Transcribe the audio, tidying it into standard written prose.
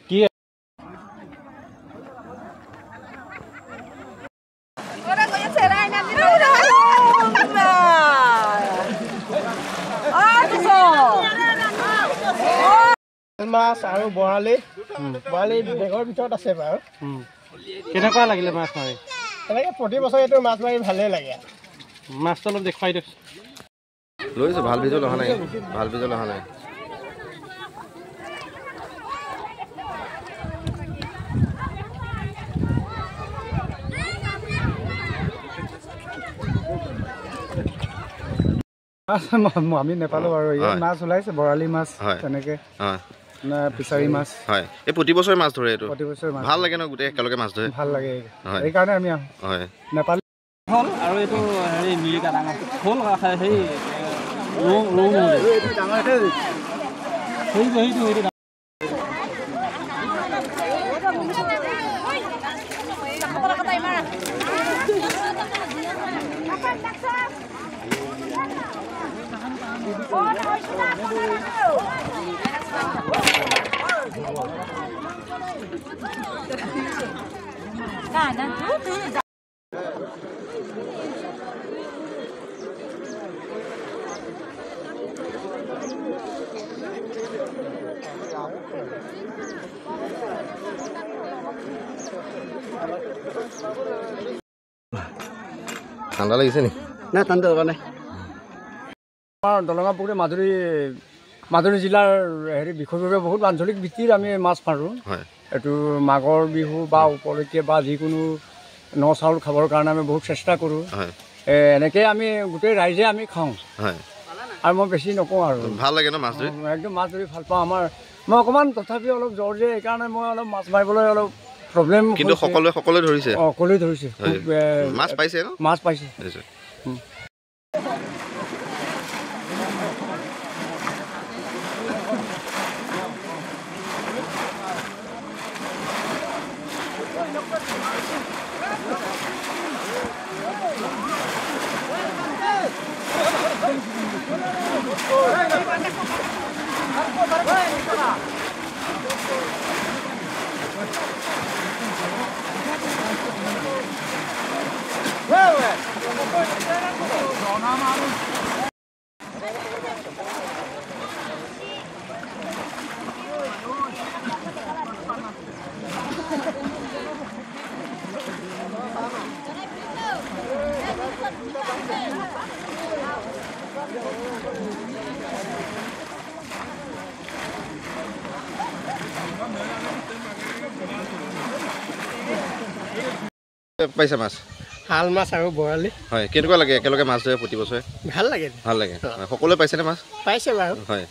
কি মাছ আৰু বৰালি বেগৰ ভিতৰত আছে বাৰু কেনেকুৱা লাগিলে মাছ মাৰি এনেকৈ প্ৰতি বছৰে এইটো মাছ মাৰি ভালেই লাগে মাছটো অলপ দেখুৱাই দিয়ক লৈছোঁ ভাল ভিজুৱেল অহা নাই ভাল ভিজুৱেল অহা নাই আমি নেপালো আৰু ইয়াত মাছ ওলাইছে বৰালি মাছ তেনেকৈ ফিচাৰী মাছ হয় এই প্ৰতি বছৰে মাছ ধৰে এইটো প্ৰতি বছৰে মাছ ভাল লাগে ন গোটেই একেলগে মাছ ধৰে ভাল লাগে সেইকাৰণে আমি আহোঁ হয় নেপালী হ'ল আৰু এইটো হেৰি মিৰিকা ডাঙৰ হ'ল হেৰি ৰৌ সেইটো ঠাণ্ডা লাগিছে নি নাই ঠাণ্ডা লগা নাই আমাৰ দলঙা পুখুৰী মাজুলী জিলাৰ হেৰি বিষয়ভাৱে বহুত আঞ্চলিক ভিত্তিত আমি মাছ মাৰোঁ এইটো মাঘৰ বিহু বা উপলক্ষে বা যিকোনো ন চাউল খাবৰ কাৰণে আমি বহুত চেষ্টা কৰোঁ এনেকৈ আমি গোটেই ৰাইজে আমি খাওঁ আৰু মই বেছি নকওঁ আৰু ভাল লাগে ন মাছ ধৰি একদম মাছ ধৰি ভাল পাওঁ আমাৰ মই অকণমান তথাপিও অলপ জ্বৰ যে সেইকাৰণে মই অলপ মাছ মাৰিবলৈ অলপ প্ৰব্লেম কিন্তু সকলোৱে ধৰিছে সকলোৱে ধৰিছে মাছ পাইছে ন মাছ পাইছে পাইছে মাছ শাল মাছ আৰু বৰালি হয় কেনেকুৱা লাগে একেলগে মাছ ধৰে প্ৰতি বছৰে ভাল লাগে সকলোৱে পাইছেনে মাছ পাইছে বাৰু হয়